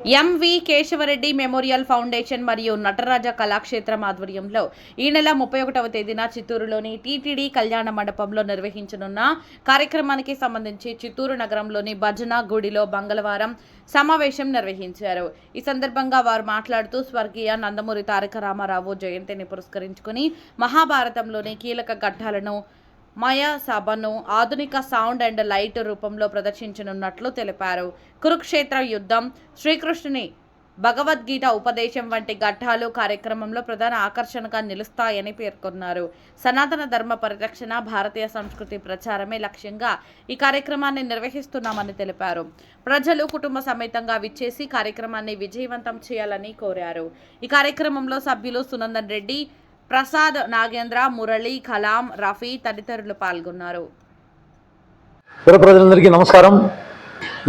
MV Keshava Reddy memorial foundation మరియు నటరాజ కళాక్షేత్రం ఆధ్వర్యంలో ఈ నెల 31వ తేదీన చిత్తూరులోని టీటీడీ కళ్యాణ మండపంలో నిర్వహించనున్న కార్యక్రమానికి సంబంధించి చిత్తూరు నగరంలోని భజన గుడిలో మంగళవారం సమావేశం నిర్వహించారు. ఈ సందర్భంగా వారు మాట్లాడుతూ స్వర్గీయ నందమూరి తారక రామారావు జయంతిని పురస్కరించుకుని మహాభారతంలోని కీలక ఘట్టాలను మాయా సభను ఆధునిక సౌండ్ అండ్ లైట్ రూపంలో ప్రదర్శించనున్నట్లు తెలిపారు. కురుక్షేత్ర యుద్ధం, శ్రీకృష్ణుని భగవద్గీత ఉపదేశం వంటి ఘట్టాలు కార్యక్రమంలో ప్రధాన ఆకర్షణగా నిలుస్తాయని పేర్కొన్నారు. సనాతన ధర్మ పరిరక్షణ, భారతీయ సంస్కృతి ప్రచారమే లక్ష్యంగా ఈ కార్యక్రమాన్ని నిర్వహిస్తున్నామని తెలిపారు. ప్రజలు కుటుంబ సమేతంగా విచ్చేసి కార్యక్రమాన్ని విజయవంతం చేయాలని కోరారు. ఈ కార్యక్రమంలో సభ్యులు సునందన్ రెడ్డి, ప్రసాద్, నాగేంద్ర, మురళి, కలాం, రఫీ తదితరులు పాల్గొన్నారు. ప్రజలందరికీ నమస్కారం.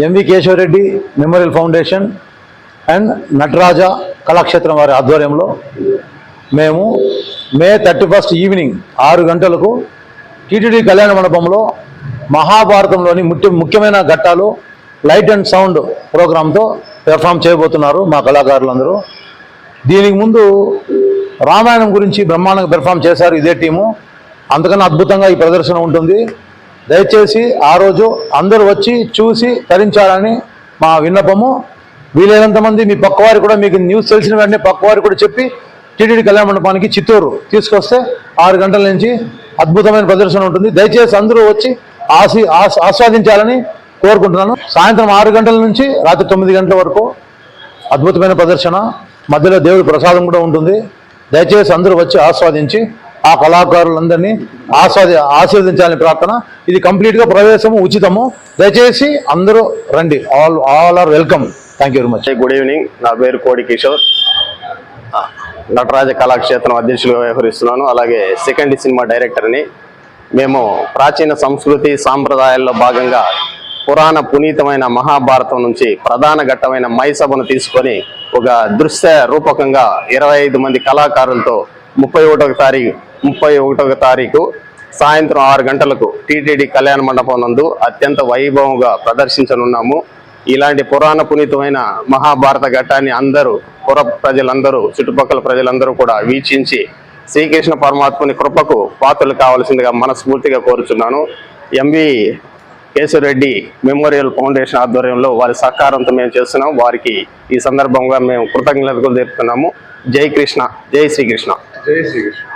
MV Keshava Reddy memorial foundation and Nataraja Kalakshetram వారి ఆధ్వర్యంలో మేము మే 31 ఈవినింగ్ 6 గంటలకు టీటీడీ కళ్యాణ మండపంలో మహాభారతంలోని ముఖ్యమైన ఘట్టాలు లైట్ అండ్ సౌండ్ ప్రోగ్రాంతో పెర్ఫామ్ చేయబోతున్నారు మా కళాకారులందరూ. దీనికి ముందు రామాయణం గురించి బ్రహ్మాండంగా పెర్ఫామ్ చేశారు ఇదే టీము. అంతకన్నా అద్భుతంగా ఈ ప్రదర్శన ఉంటుంది. దయచేసి ఆ రోజు అందరూ వచ్చి చూసి తరించాలని మా విన్నపము. వీలైనంత మంది మీ పక్కవారి కూడా, మీకు న్యూస్ తెలిసిన వెంటనే పక్కవారి కూడా చెప్పి టీటీడీ కళ్యాణ మండపానికి చిత్తూరు తీసుకొస్తే 6 గంటల నుంచి అద్భుతమైన ప్రదర్శన ఉంటుంది. దయచేసి అందరూ వచ్చి ఆస్వాదించాలని కోరుకుంటున్నాను. సాయంత్రం 6 గంటల నుంచి రాత్రి 9 గంటల వరకు అద్భుతమైన ప్రదర్శన, మధ్యలో దేవుడి ప్రసాదం కూడా ఉంటుంది. దయచేసి అందరూ వచ్చి ఆస్వాదించి ఆ కళాకారులందరినీ ఆశీర్వదించాలని ప్రార్థన. ఇది కంప్లీట్గా ప్రవేశము ఉచితము. దయచేసి అందరూ రండి. All are welcome. Thank you very much. Good evening. నా పేరు కోడి కిషోర్, నటరాజ కళాక్షేత్రం అధ్యక్షులుగా వ్యవహరిస్తున్నాను. అలాగే సెకండ్ సినిమా డైరెక్టర్ని. మేము ప్రాచీన సంస్కృతి సాంప్రదాయాల్లో భాగంగా పురాణ పునీతమైన మహాభారతం నుంచి ప్రధాన ఘట్టమైన మైసభను తీసుకొని ఒక దృశ్య రూపకంగా 25 మంది కళాకారులతో 31వ తారీఖు సాయంత్రం 6 గంటలకు టీటీడీ కళ్యాణ మండపం నందు అత్యంత వైభవంగా ప్రదర్శించనున్నాము. ఇలాంటి పురాణ పునీతమైన మహాభారత ఘట్టాన్ని అందరూ, ప్రజలందరూ, చుట్టుపక్కల ప్రజలందరూ కూడా వీక్షించి శ్రీకృష్ణ పరమాత్ముని కృపకు పాత్రలు కావాల్సిందిగా మనస్ఫూర్తిగా కోరుచున్నాను. ఎంవి కేశవరెడ్డి మెమోరియల్ ఫౌండేషన్ ఆధ్వర్యంలో వారి సహకారంతో మేము చేస్తున్నాం. వారికి ఈ సందర్భంగా మేము కృతజ్ఞతలు తెలుపుతున్నాము. జై కృష్ణ, జై శ్రీకృష్ణ. జై శ్రీకృష్ణ.